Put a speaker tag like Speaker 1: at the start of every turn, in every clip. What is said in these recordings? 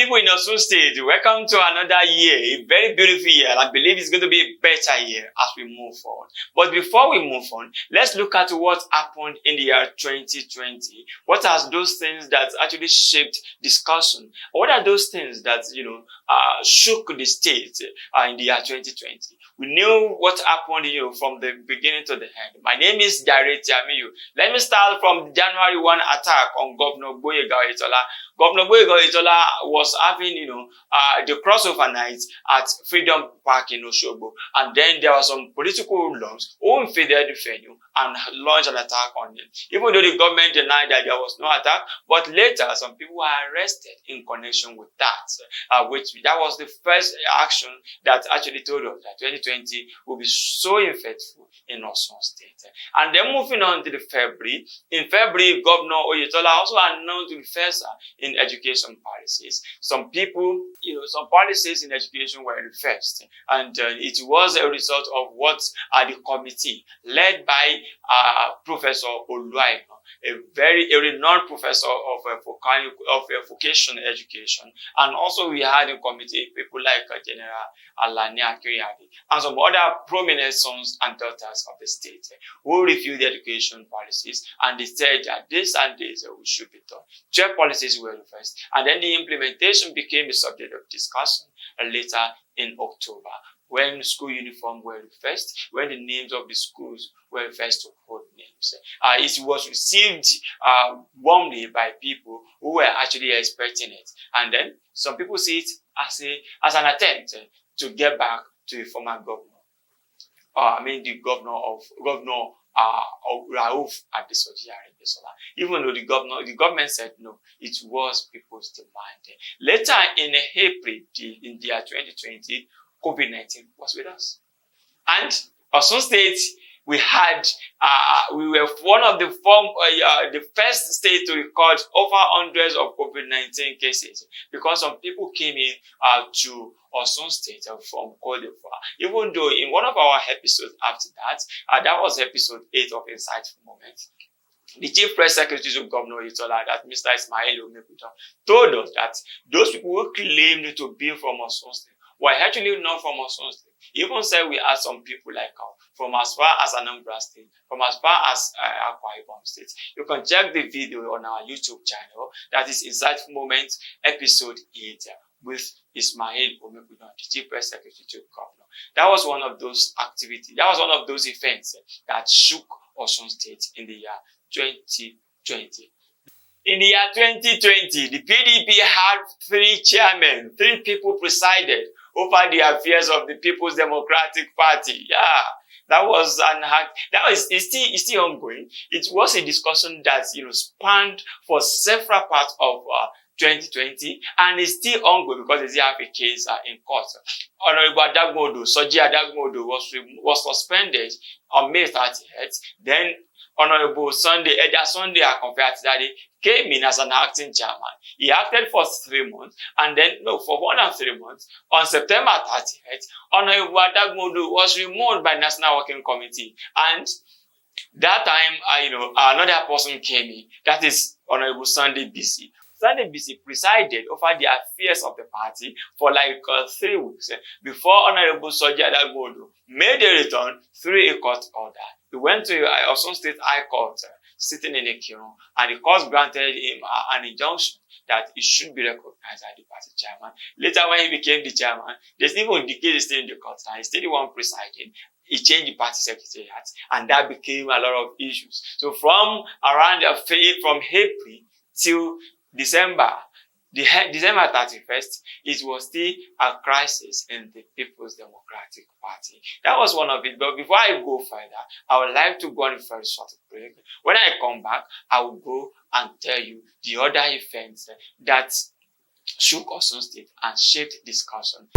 Speaker 1: people in Osun State, welcome to another year, a very beautiful year. I believe it's going to be a better year as we move forward. But before we move on, let's look at what happened in the year 2020. What are those things that actually shaped discussion? What are those things that, shook the state in the year 2020? We knew what happened, from the beginning to the end. My name is Jare Tiamiyu. Let me start from the January 1 attack on Governor Gboyega Oyetola. Governor Gboyega Oyetola was having, the crossover night at Freedom Park in Osogbo. And then there were some political hoodlums who invaded the venue and launched an attack on him. Even though the government denied that there was no attack, but later some people were arrested in connection with that. That was the first action that actually told us that 2020 will be so eventful in Osun State. And then moving on to the February. In February, Governor Oyetola also announced the first in education policies. Some people, some policies in education were reversed, and it was a result of what the committee led by Professor Oluwayo, a renowned professor of vocational education, and also we had in committee people like General Alani Akiriade and some other prominent sons and daughters of the state who reviewed the education policies, and they said that this and this should be done. 12 policies were reversed, and then the implementation became the subject of discussion later in October, when school uniform were reversed, when the names of the schools were reversed to code names. It was received warmly by people who were actually expecting it. And then some people see it as an attempt to get back to the former governor. The governor Rauf Adesoji Aregbesola. Even though the government said no, it was people's demand. Later in April, in the year 2020, COVID-19 was with us. And Osun State, we were one of the first state to record over hundreds of COVID-19 cases, because some people came in to Osun State from Cote d'Ivoire. Even though in one of our episodes after that, that was episode 8 of Insightful Moments, the Chief Press Secretary of Governor Oyetola, that Mr. Ismail Omekuta, told us that those people who claimed to be from Osun State were actually not from Osun State. He even said we had some people like from as far as Anambra State, from as far as Akwa Ibom State. You can check the video on our YouTube channel. That is Insightful Moments, episode 8, with Ismail Omekuta, the Chief Press Secretary to the Governor. That was one of those activities. That was one of those events that shook Osun State in the year 2020. In the year 2020, the PDP had 3 chairmen, 3 people presided over the affairs of the People's Democratic Party. Yeah, that was it's still ongoing. It was a discussion that spanned for several parts of 2020, and it's still ongoing because they still have a case in court. Honorable Adagmodo, Soji Adagmodo was suspended on May 30th. Then Honorable Eda Sunday Akonfe-Atidade came in as an acting chairman. He acted for 3 months, and then, for 1 and 3 months, on September 30th, Honorable Adagmodo was removed by National Working Committee. And that time, another person came in, that is Honorable Sunday BC. Sunday BC presided over the affairs of the party for 3 weeks before Honorable Soji Adagmodo made a return through a court order. He went to Osun State High Court, sitting in a queue, and the court granted him an injunction that he should be recognized as the party chairman. Later, when he became the chairman, there's even the case is still in the court, and he's still the one presiding. He changed the party secretariat, and that became a lot of issues. So from April till December 31st, it was still a crisis in the People's Democratic Party. That was one of it. But before I go further, I would like to go on a very short break. When I come back, I will go and tell you the other events that shook Osun State and shaped discussion.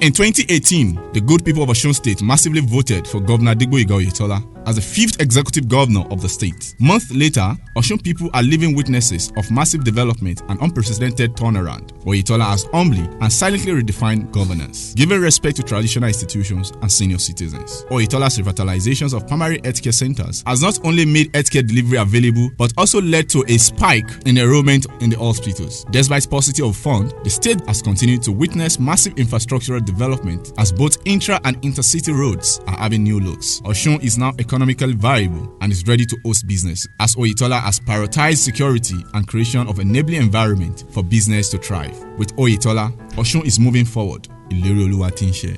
Speaker 2: In 2018, the good people of Osun State massively voted for Governor Adegboyega Oyetola as the 5th executive governor of the state. Months later, Osun people are living witnesses of massive development and unprecedented turnaround. Oyetola has humbly and silently redefined governance, giving respect to traditional institutions and senior citizens. Oyetola's revitalizations of primary healthcare centers has not only made healthcare delivery available, but also led to a spike in enrollment in the hospitals. Despite paucity of funds, the state has continued to witness massive infrastructural development as both intra and intercity roads are having new looks. Osun is now economically viable and is ready to host business, as Oyetola has prioritized security and creation of enabling environment for business to thrive. With Oyetola, Osun is moving forward. Ìlérí Olúwa tí ń ṣẹ.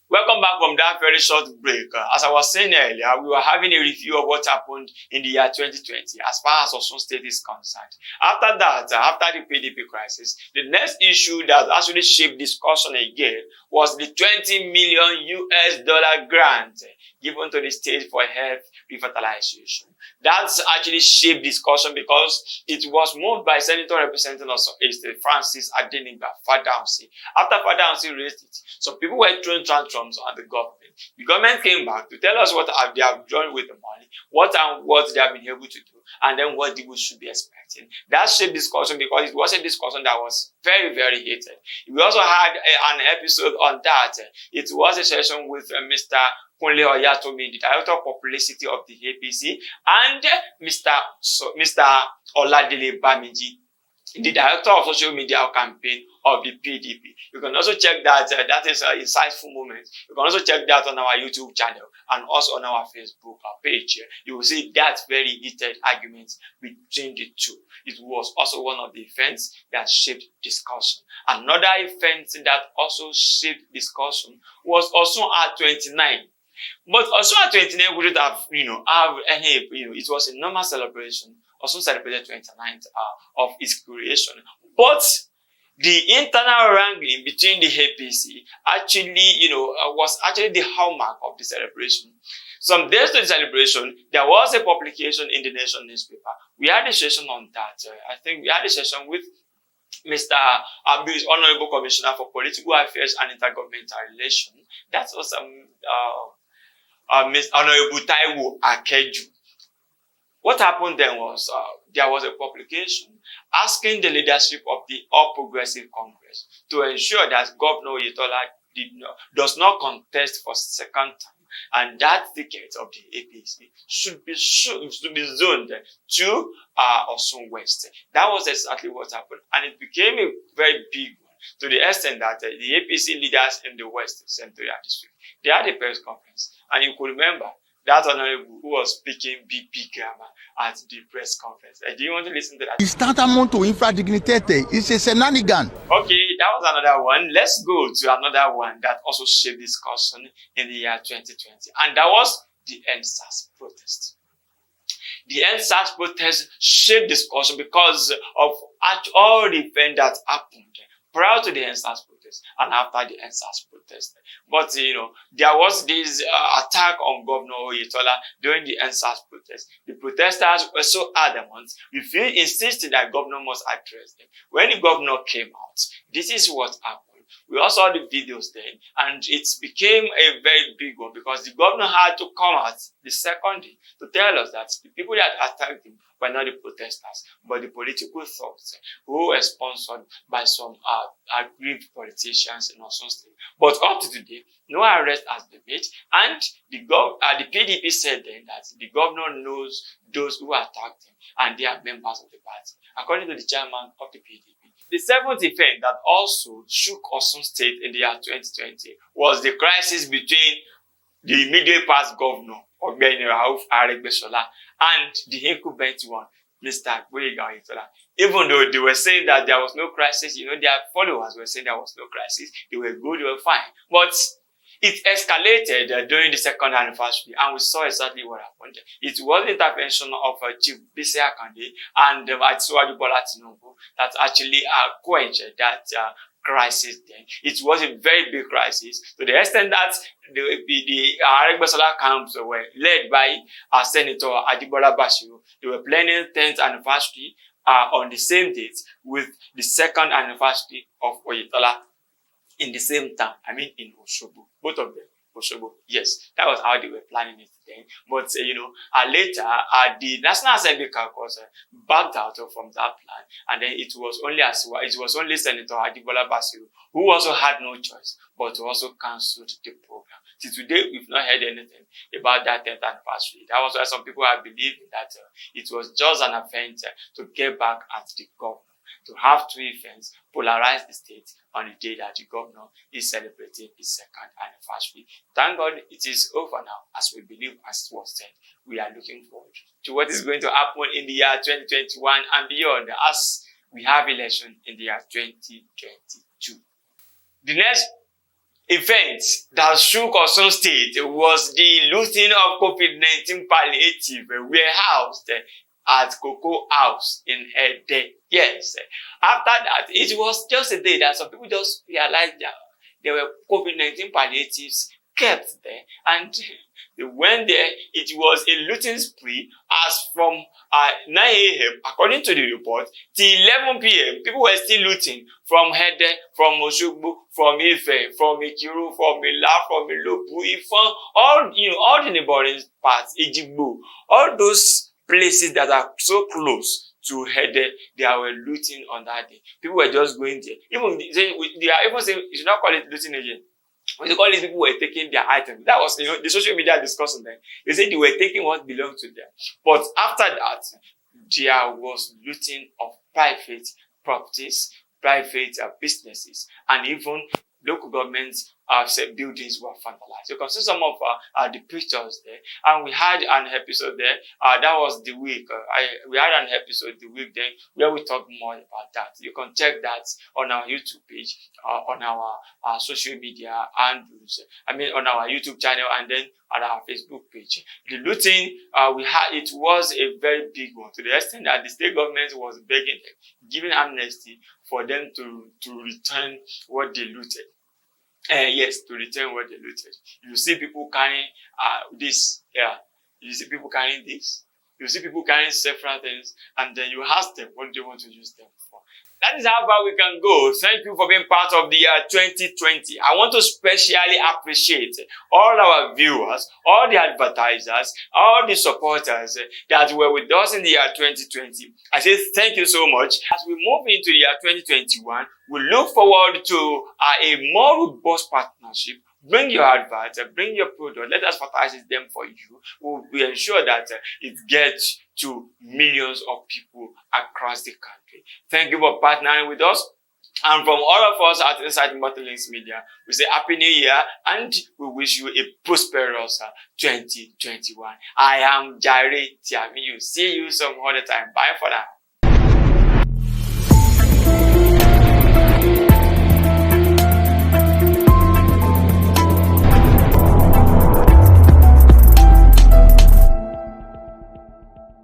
Speaker 1: Welcome back from that very short break. As I was saying earlier, we were having a review of what happened in the year 2020 as far as Osun State is concerned. After that, after the PDP crisis, the next issue that actually shaped discussion again was the $20 million grant given to the state for health revitalization. That's actually shaped discussion because it was moved by Senator representing Osun State, Francis Adenigba Fadansi. After Fadansi raised it, some people were throwing tantrums on the government. The government came back to tell us what they have done with the money, what they have been able to do, and then what we should be expecting. That shaped discussion because it was a discussion that was very, very heated. We also had an episode on that. It was a session with Mr. Kunle Oyatomi, the Director of Publicity of the APC, and Mr. Oladele Bamiji, the Director of Social Media Campaign of the PDP. You can also check that. That is an insightful moment. You can also check that on our YouTube channel and also on our Facebook page. You will see that very heated argument between the two. It was also one of the events that shaped discussion. Another event that also shaped discussion was also at 29. But also at 29 wouldn't have, have any, it was a normal celebration. Also celebrated 29th of its creation. But the internal wrangling between the APC actually, was actually the hallmark of the celebration. Some days to the celebration, there was a publication in the Nation newspaper. We had a session on that. I think we had a session with Mr. Abu's Honorable Commissioner for Political Affairs and Intergovernmental Relations. That was Mr. Honorable Taiwo Akeju. What happened then was there was a publication asking the leadership of the All Progressive Congress to ensure that Governor Oyetola does not contest for second time, and that ticket of the APC should be zoned to Osun West. That was exactly what happened, and it became a very big one to the extent that the APC leaders in the West Senatorial District, they had a press conference, and you could remember that honorable who was speaking big grammar at the press conference. Do you want to listen to that?
Speaker 3: It's tantamount to infradignitete. It's a shenanigan.
Speaker 1: Okay, that was another one. Let's go to another one that also shaped discussion in the year 2020. And that was the NSAS protest. The NSAS protest shaped discussion because of all the events that happened prior to the NSAS protest and after the NSAS protest. But, there was this attack on Governor Oyetola during the NSAS protest. The protesters were so adamant, insisted that governor must address them. When the governor came out, this is what happened. We all saw the videos then, and it became a very big one because the governor had to come out the second day to tell us that the people that attacked him were not the protesters, but the political thugs who were sponsored by some aggrieved politicians in Osun State. But up to today, no arrest has been made, and the PDP said then that the governor knows those who attacked him, and they are members of the party, according to the chairman of the PDP. The seventh event that also shook Osun State in the year 2020 was the crisis between the immediate past governor, Ogbeni Rauf Aregbesola, and the incumbent one, Mr. Adegboyega Oyetola. Even though they were saying that there was no crisis, their followers were saying there was no crisis, they were good, they were fine. But it escalated during the second anniversary, and we saw exactly what happened. It was the intervention of Chief Bisi Akande and Asiwaju Bola Tinubu that actually quenched that crisis then. It was a very big crisis to the extent that the Aregbesola camps were led by Senator Ajibola Bashiru. They were planning 10th anniversary on the same date with the second anniversary of Oyetola in the same town. I mean, in Osogbo. Both of them. Osogbo. Yes, that was how they were planning it then. But, later, the National Assembly caucus backed out from that plan. And then it was only Senator Adibola Basiru who also had no choice but to also cancel the program. Till today, we've not heard anything about that 10th anniversary. That was why some people are believing that it was just an event to get back at the governor, to have two events, polarize the state on the day that the governor is celebrating his second anniversary. Thank God it is over now, as we believe, as was said. We are looking forward to what is going to happen in the year 2021 and beyond, as we have election in the year 2022. The next event that shook Osun State was the looting of COVID-19 palliative warehoused at Cocoa House in Ede. Yes. After that, it was just a day that some people just realized that there were COVID-19 palliatives kept there, and they went there. It was a looting spree as from 9 a.m. according to the report till 11 p.m. People were still looting from Ede, from Osogbo, from Ife, from Ikiro, from Ila, from Ilobu, Ifon, all the neighboring parts, Ejigbo, all those places that are so close to Ede, they were looting on that day. People were just going there. They are even saying, you should not call it looting again. When they call these people were taking their items. That was, the social media discussing them. They said they were taking what belonged to them. But after that, there was looting of private properties, private businesses, and even local governments buildings were vandalized. You can see some of the pictures there, and we had an episode there. That was the week. We had an episode the week then where we talked more about that. You can check that on our YouTube page, on our social media handles. On our YouTube channel, and then on our Facebook page. The looting we had, it was a very big one, to the extent that the state government was begging them, giving amnesty for them to return what they looted. Yes, to return what they looted. You see people carrying this. Yeah, you see people carrying this. You see people carrying several things, and then you ask them what they want to use them for. That is how far we can go. Thank you for being part of the year 2020. I want to specially appreciate all our viewers, all the advertisers, all the supporters that were with us in the year 2020. I say thank you so much. As we move into the year 2021, we look forward to a more robust partnership. Bring your adverts, bring your product, let us advertise them for you. We'll ensure that it gets to millions of people across the country. Thank you for partnering with us. And from all of us at Inside Links Media, we say Happy New Year, and we wish you a prosperous 2021. I am Jare Tiamiyu. See you some other time. Bye for now.